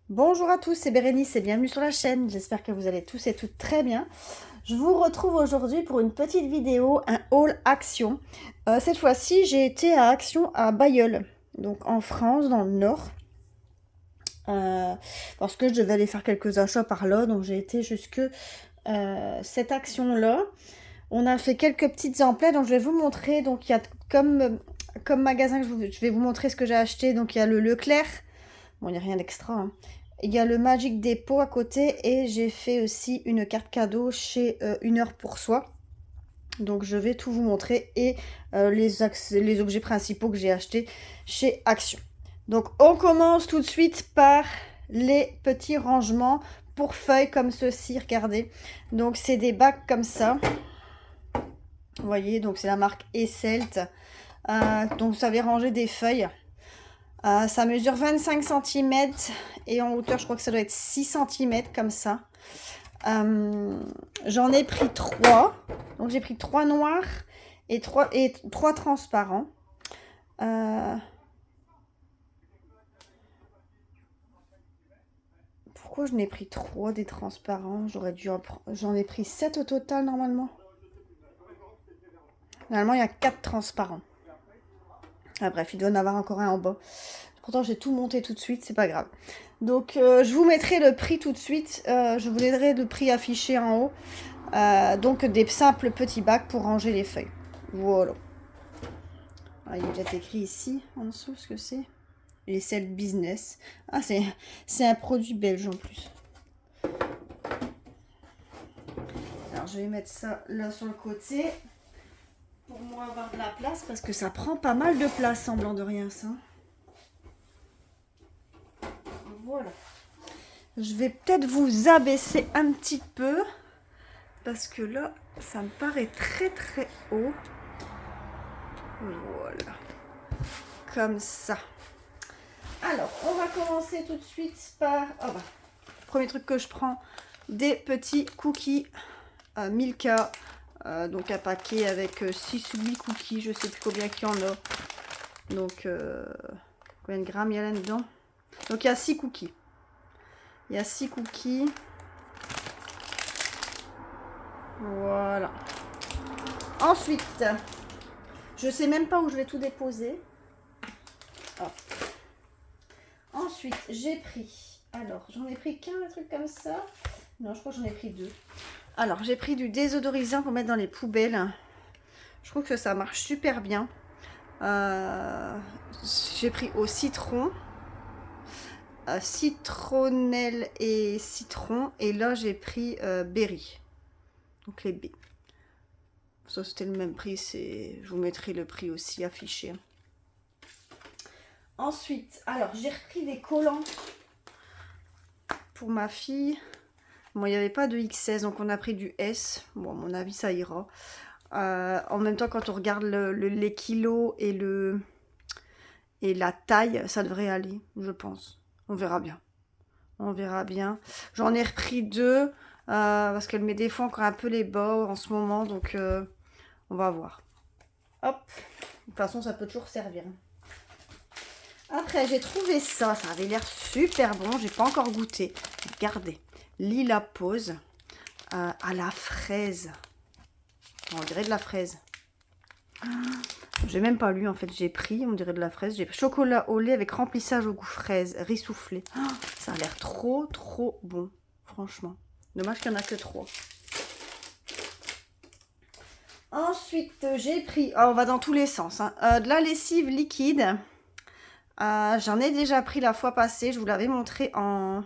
Bonjour à tous, c'est Bérénice et bienvenue sur la chaîne. J'espère que vous allez tous et toutes très bien. Je vous retrouve aujourd'hui pour une petite vidéo, un haul Action. Cette fois-ci, j'ai été à Action à Bailleul, donc en France, dans le Nord. Parce que je devais aller faire quelques achats par là, donc j'ai été jusque cette Action-là. On a fait quelques petites emplettes, donc je vais vous montrer. Donc il y a comme magasin, je vais vous montrer ce que j'ai acheté. Donc il y a le Leclerc. Bon, il n'y a rien d'extra, hein. Il y a le Magic Depot à côté et j'ai fait aussi une carte cadeau chez Une Heure pour Soi. Donc je vais tout vous montrer et les objets principaux que j'ai achetés chez Action. Donc on commence tout de suite par les petits rangements pour feuilles comme ceci, regardez. Donc c'est des bacs comme ça. Vous voyez, donc c'est la marque Esselt. Donc vous savez ranger des feuilles. Ça mesure 25 cm et en hauteur, je crois que ça doit être 6 cm comme ça. J'en ai pris 3. Donc j'ai pris 3 noirs et 3 transparents. Pourquoi je n'ai pris 3 des transparents? J'aurais dû en prendre. J'en ai pris 7 au total normalement. Normalement, il y a 4 transparents. Ah, bref, il doit en avoir encore un en bas. Pourtant, j'ai tout monté tout de suite, c'est pas grave. Donc, je vous mettrai le prix tout de suite. Je vous donnerai le prix affiché en haut. Donc, des simples petits bacs pour ranger les feuilles. Voilà. Ah, il est peut-être écrit ici, en dessous, ce que c'est. Les Self Business. Ah, c'est un produit belge en plus. Alors, je vais mettre ça là sur le côté. Pour moi avoir de la place, parce que ça prend pas mal de place, semblant de rien, ça. Voilà. Je vais peut-être vous abaisser un petit peu. Parce que là, ça me paraît très très haut. Voilà. Comme ça. Alors, on va commencer tout de suite par... Oh bah, premier truc que je prends, des petits cookies Milka. Donc un paquet avec 6 ou 8 cookies. Je sais plus combien qu'il y en a. Donc, combien de grammes il y a là-dedans? Donc, il y a 6 cookies. Il y a 6 cookies. Voilà. Ensuite, je sais même pas où je vais tout déposer. Hop. Ensuite, j'ai pris... Alors, j'en ai pris qu'un truc comme ça. Non, je crois que j'en ai pris 2. Alors, j'ai pris du désodorisant pour mettre dans les poubelles. Je trouve que ça marche super bien. J'ai pris au citron. Citronnelle et citron. Et là, j'ai pris berry. Donc, les B. Ça, c'était le même prix. Je vous mettrai le prix aussi affiché. Ensuite, alors, j'ai repris des collants pour ma fille. Bon, il n'y avait pas de XS, donc on a pris du S. Bon, à mon avis, ça ira. En même temps, quand on regarde les kilos et la taille, ça devrait aller, je pense. On verra bien. On verra bien. J'en ai repris 2, parce qu'elle met des fois encore un peu les bas en ce moment, donc on va voir. Hop. De toute façon, ça peut toujours servir. Après, j'ai trouvé ça. Ça avait l'air super bon. J'ai pas encore goûté. Regardez. Lila Pose à la fraise. On dirait de la fraise. J'ai même pas lu en fait. J'ai pris, on dirait de la fraise. J'ai pris chocolat au lait avec remplissage au goût fraise, riz soufflé. Ça a l'air trop trop bon. Franchement. Dommage qu'il n'y en a que 3. Ensuite, j'ai pris... Oh, on va dans tous les sens. Hein, de la lessive liquide. J'en ai déjà pris la fois passée. Je vous l'avais montré en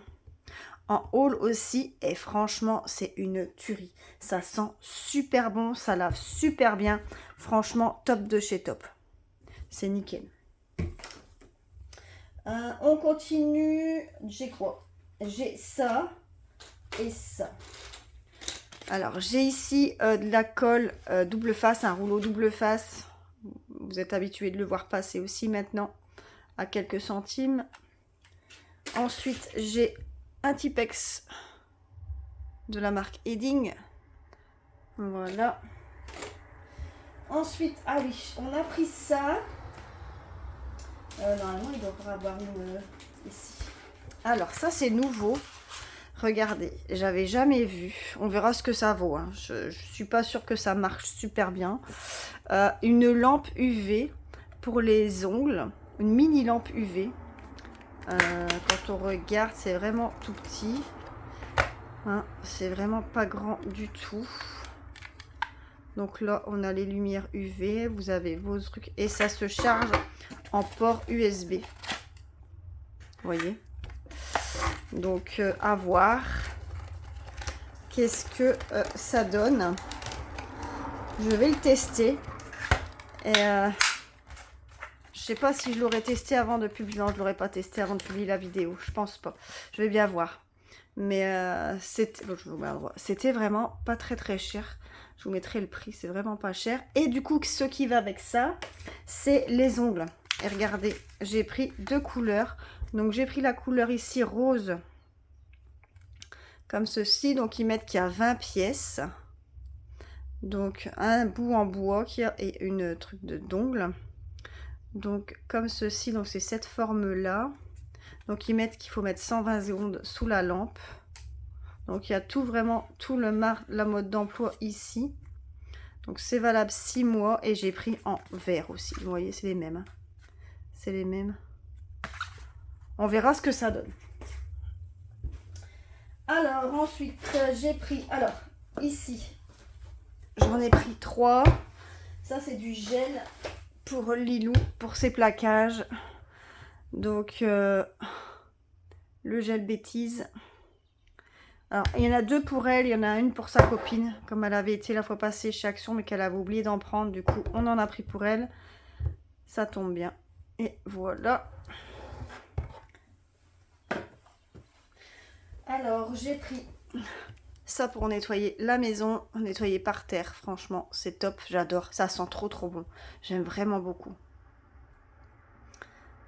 haul aussi. Et franchement, c'est une tuerie. Ça sent super bon. Ça lave super bien. Franchement, top de chez top. C'est nickel. On continue. J'ai quoi? J'ai ça et ça. Alors, j'ai ici de la colle double face, un rouleau double face. Vous êtes habitué de le voir passer aussi maintenant à quelques centimes. Ensuite, j'ai un Tipex de la marque Edding. Voilà. Ensuite, ah oui, on a pris ça. Normalement, il doit pas avoir une ici. Alors ça c'est nouveau. Regardez, j'avais jamais vu. On verra ce que ça vaut. Hein. Je suis pas sûre que ça marche super bien. Une lampe UV pour les ongles. Une mini lampe UV. Quand on regarde, c'est vraiment tout petit. Hein, c'est vraiment pas grand du tout. Donc là, on a les lumières UV. Vous avez vos trucs. Et ça se charge en port USB. Vous voyez? Donc, à voir. Qu'est-ce que ça donne? Je vais le tester. Et je sais pas si je l'aurais testé avant de publier. Non, je l'aurais pas testé avant de publier la vidéo. Je pense pas. Je vais bien voir. Mais c'était vraiment pas très cher. Je vous mettrai le prix. C'est vraiment pas cher. Et du coup, ce qui va avec ça, c'est les ongles. Et regardez, j'ai pris 2 couleurs. Donc, j'ai pris la couleur ici rose. Comme ceci. Donc, ils mettent qu'il y a 20 pièces. Donc, un bout en bois et une truc d'ongle. Donc, comme ceci. Donc, c'est cette forme-là. Donc, ils mettent qu'il faut mettre 120 secondes sous la lampe. Donc, il y a tout vraiment, tout la mode d'emploi ici. Donc, c'est valable 6 mois. Et j'ai pris en vert aussi. Vous voyez, c'est les mêmes. Hein. C'est les mêmes. On verra ce que ça donne. Alors, ensuite, j'ai pris... Alors, ici, j'en ai pris 3. Ça, c'est du gel pour Lilou, pour ses plaquages. Donc, le gel bêtise. Alors, il y en a 2 pour elle, il y en a une pour sa copine, comme elle avait été la fois passée chez Action, mais qu'elle avait oublié d'en prendre. Du coup, on en a pris pour elle. Ça tombe bien. Et voilà. Alors, j'ai pris ça pour nettoyer la maison, nettoyer par terre. Franchement, c'est top, j'adore. Ça sent trop bon. J'aime vraiment beaucoup.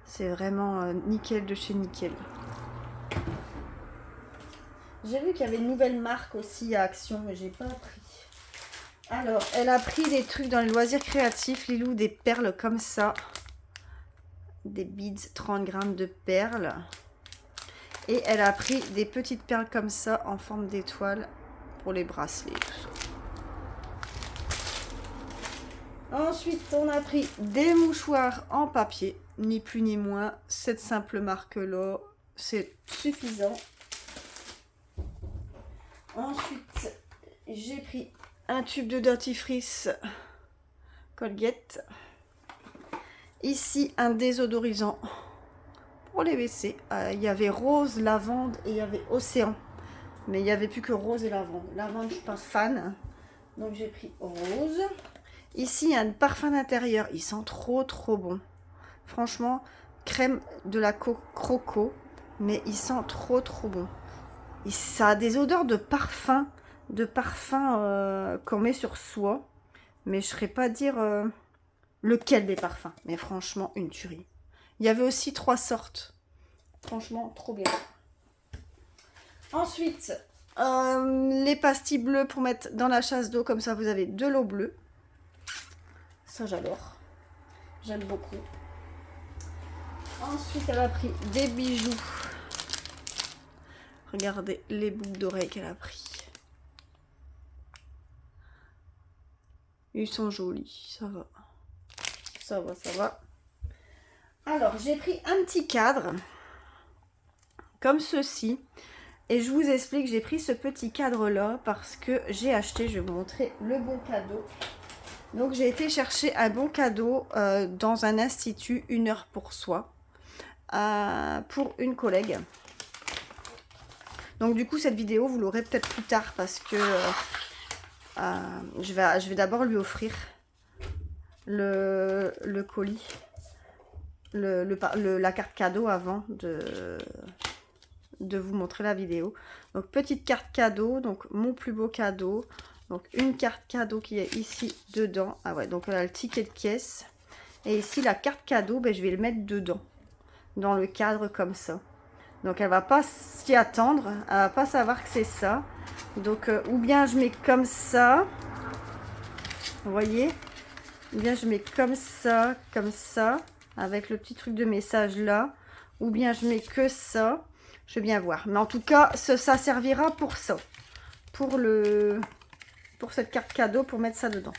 C'est vraiment nickel de chez nickel. J'ai vu qu'il y avait une nouvelle marque aussi à Action, mais j'ai pas pris. Alors, elle a pris des trucs dans les loisirs créatifs, Lilou, des perles comme ça. Des beads, 30 grammes de perles. Et elle a pris des petites perles comme ça, en forme d'étoile, pour les bracelets, tout ça. Ensuite, on a pris des mouchoirs en papier, ni plus ni moins. Cette simple marque-là, c'est suffisant. Ensuite, j'ai pris un tube de dentifrice Colgate. Ici, un désodorisant pour les WC. Il y avait rose, lavande et il y avait océan. Mais il n'y avait plus que rose et lavande. Lavande, je ne suis pas fan. Donc, j'ai pris rose. Ici, il y a un parfum d'intérieur. Il sent trop bon. Franchement, crème de la croco. Mais il sent trop bon. Et ça a des odeurs de parfum. Qu'on met sur soi. Mais je ne saurais pas dire lequel des parfums. Mais franchement, une tuerie. Il y avait aussi 3 sortes. Franchement, trop bien. Ensuite, les pastilles bleues pour mettre dans la chasse d'eau. Comme ça, vous avez de l'eau bleue. Ça, j'adore. J'aime beaucoup. Ensuite, elle a pris des bijoux. Regardez les boucles d'oreilles qu'elle a pris. Ils sont jolis. Ça va. Ça va. Alors, j'ai pris un petit cadre. Comme ceci. Et je vous explique, j'ai pris ce petit cadre-là parce que j'ai acheté, je vais vous montrer le bon cadeau. Donc, j'ai été chercher un bon cadeau dans un institut, 1 heure pour soi, pour une collègue. Donc, du coup, cette vidéo, vous l'aurez peut-être plus tard parce que je vais d'abord lui offrir le colis, la carte cadeau avant de vous montrer la vidéo. Donc, petite carte cadeau, donc mon plus beau cadeau. Donc, une carte cadeau qui est ici dedans. Ah ouais, donc elle a le ticket de caisse. Et ici, la carte cadeau, ben, je vais le mettre dedans, dans le cadre comme ça. Donc, elle va pas s'y attendre. Elle va pas savoir que c'est ça. Donc, ou bien je mets comme ça. Vous voyez? Ou bien je mets comme ça, avec le petit truc de message là. Ou bien je mets que ça. Je vais bien voir. Mais en tout cas, ça servira pour ça. Pour cette carte cadeau, pour mettre ça dedans.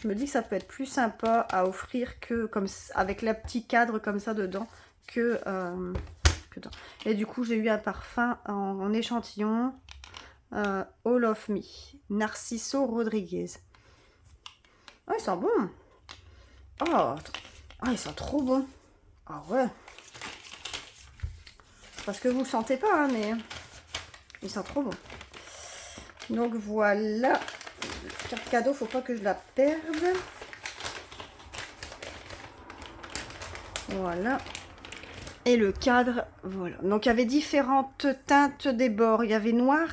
Je me dis que ça peut être plus sympa à offrir que comme avec le petit cadre comme ça dedans que dedans. Et du coup, j'ai eu un parfum en échantillon. All of Me. Narciso Rodriguez. Oh, il sent bon. Oh, il sent trop bon. Ah ouais. Parce que vous le sentez pas, hein, mais il sent trop bon. Donc voilà. Carte cadeau, faut pas que je la perde. Voilà. Et le cadre, voilà. Donc il y avait différentes teintes des bords. Il y avait noir,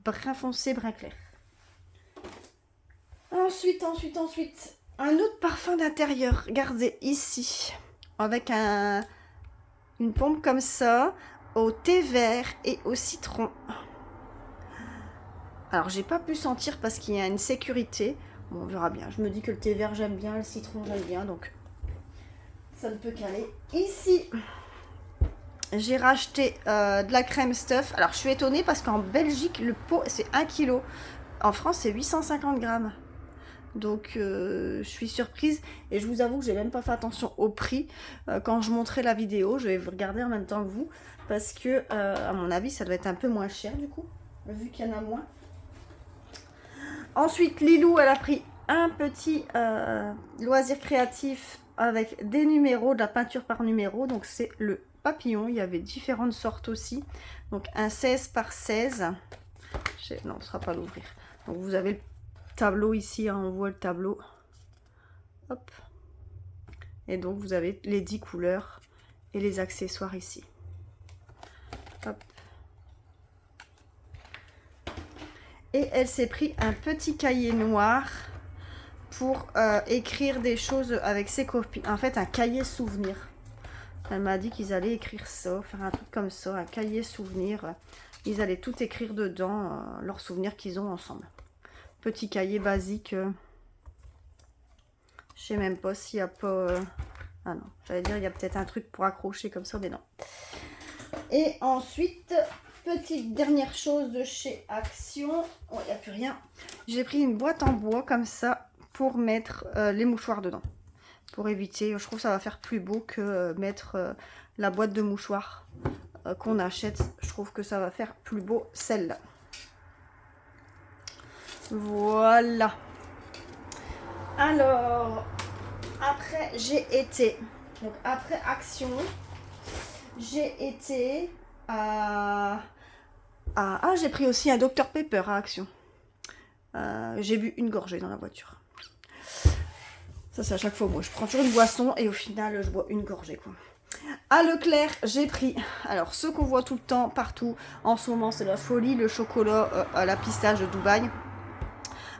brun foncé, brun clair. Ensuite, un autre parfum d'intérieur. Regardez ici. Avec une pompe comme ça, au thé vert et au citron. Alors, j'ai pas pu sentir parce qu'il y a une sécurité. Bon, on verra bien. Je me dis que le thé vert, j'aime bien. Le citron, j'aime bien. Donc, ça ne peut qu'aller. Ici, j'ai racheté de la crème stuff. Alors, je suis étonnée parce qu'en Belgique, le pot, c'est 1 kg. En France, c'est 850 grammes. Donc, je suis surprise. Et je vous avoue que j'ai même pas fait attention au prix. Quand je montrais la vidéo, je vais vous regarder en même temps que vous. Parce que, à mon avis, ça doit être un peu moins cher, du coup. Vu qu'il y en a moins. Ensuite, Lilou, elle a pris un petit loisir créatif avec des numéros, de la peinture par numéro. Donc, c'est le papillon. Il y avait différentes sortes aussi. Donc, un 16 par 16. Non, on ne sera pas l'ouvrir. Donc, vous avez le tableau ici. Hein, on voit le tableau. Hop. Et donc, vous avez les 10 couleurs et les accessoires ici. Hop. Et elle s'est pris un petit cahier noir pour écrire des choses avec ses copines. En fait, un cahier souvenir. Elle m'a dit qu'ils allaient écrire ça, faire un truc comme ça, un cahier souvenir. Ils allaient tout écrire dedans, leurs souvenirs qu'ils ont ensemble. Petit cahier basique. Je sais même pas s'il n'y a pas... Ah non, j'allais dire il y a peut-être un truc pour accrocher comme ça, mais non. Et ensuite... Petite dernière chose de chez Action. Oh, il n'y a plus rien. J'ai pris une boîte en bois comme ça pour mettre les mouchoirs dedans. Pour éviter, je trouve que ça va faire plus beau que mettre la boîte de mouchoirs qu'on achète. Je trouve que ça va faire plus beau celle-là. Voilà. Alors, après j'ai été... Donc après Action, j'ai été... j'ai pris aussi un Dr Pepper à Action. J'ai bu une gorgée dans la voiture. Ça, c'est à chaque fois. Moi, je prends toujours une boisson et au final, je bois une gorgée, quoi. À Leclerc, j'ai pris, alors, ce qu'on voit tout le temps, partout, en ce moment, c'est la folie, le chocolat à la pistache de Dubaï.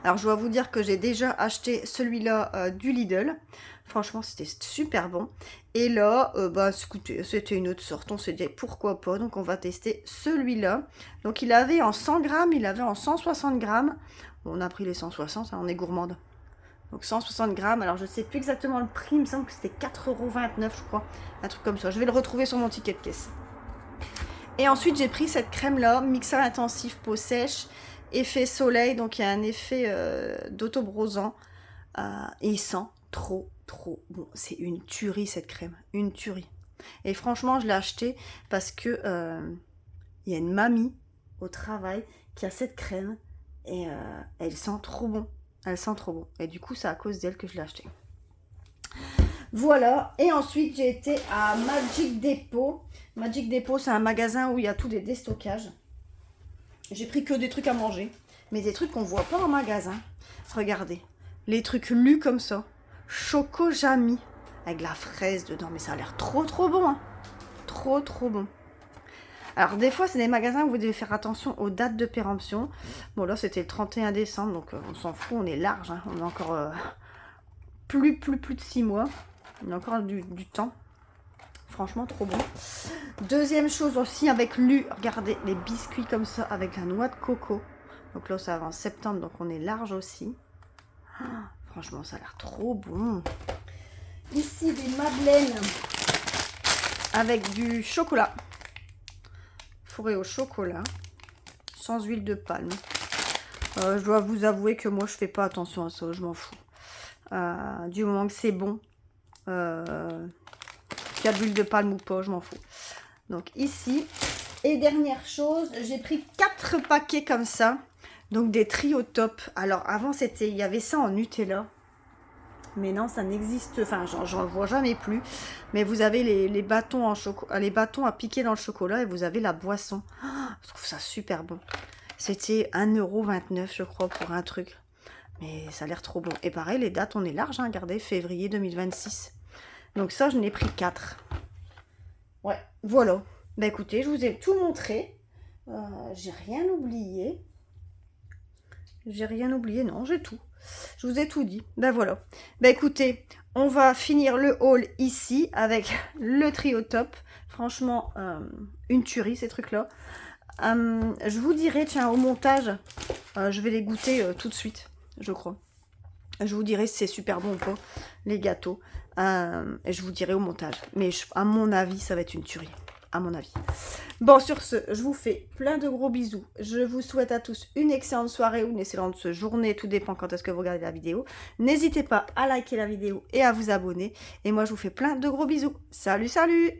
Alors, je dois vous dire que j'ai déjà acheté celui-là du Lidl. Franchement, c'était super bon. Et là, écoutez, c'était une autre sorte. On s'est dit, pourquoi pas. Donc, on va tester celui-là. Donc, il avait en 100 grammes, il avait en 160 grammes. Bon, on a pris les 160, hein, on est gourmande. Donc, 160 grammes. Alors, je ne sais plus exactement le prix. Il me semble que c'était 4,29 €, je crois. Un truc comme ça. Je vais le retrouver sur mon ticket de caisse. Et ensuite, j'ai pris cette crème-là, mixeur intensif peau sèche. Effet soleil, donc il y a un effet d'autobrosant et il sent trop bon. C'est une tuerie cette crème, une tuerie. Et franchement, je l'ai acheté parce que il y a une mamie au travail qui a cette crème et elle sent trop bon. Elle sent trop bon. Et du coup, c'est à cause d'elle que je l'ai acheté. Voilà. Et ensuite, j'ai été à Magic Depot. Magic Depot, c'est un magasin où il y a tout des déstockages. J'ai pris que des trucs à manger, mais des trucs qu'on voit pas en magasin. Regardez, les trucs lus comme ça, Choco Jamy, avec de la fraise dedans, mais ça a l'air trop bon, hein. Trop bon. Alors des fois c'est des magasins où vous devez faire attention aux dates de péremption. Bon là c'était le 31 décembre, donc on s'en fout, on est large, hein. On a encore plus de 6 mois, on a encore du temps. Franchement, trop bon. Deuxième chose aussi avec regardez, les biscuits comme ça avec la noix de coco. Donc là, ça va en septembre, donc on est large aussi. Franchement, ça a l'air trop bon. Ici, des madeleines avec du chocolat. fourré au chocolat, sans huile de palme. Je dois vous avouer que moi, je fais pas attention à ça, je m'en fous. Du moment que c'est bon, qu'il y a de l'huile de palme ou pas, je m'en fous. Donc ici, et dernière chose, j'ai pris 4 paquets comme ça, donc des trio top. Alors avant, il y avait ça en Nutella. Mais non, ça n'existe, enfin, j'en vois jamais plus. Mais vous avez les bâtons les bâtons à piquer dans le chocolat et vous avez la boisson. Oh, je trouve ça super bon. C'était 1,29 € je crois pour un truc. Mais ça a l'air trop bon. Et pareil, les dates, on est large, hein, regardez, février 2026. Donc ça, je n'ai pris 4. Ouais, voilà. Bah écoutez, je vous ai tout montré. J'ai rien oublié. J'ai rien oublié, non, j'ai tout. Je vous ai tout dit. Ben voilà. Ben écoutez, on va finir le haul ici avec le trio top. Franchement, une tuerie ces trucs-là. Je vous dirai, tiens, au montage, je vais les goûter tout de suite, je crois. Je vous dirai si c'est super bon ou pas, les gâteaux. Et je vous dirai au montage. Mais à mon avis, ça va être une tuerie. À mon avis. Bon, sur ce, je vous fais plein de gros bisous. Je vous souhaite à tous une excellente soirée ou une excellente journée. Tout dépend quand est-ce que vous regardez la vidéo. N'hésitez pas à liker la vidéo et à vous abonner. Et moi, je vous fais plein de gros bisous. Salut, salut!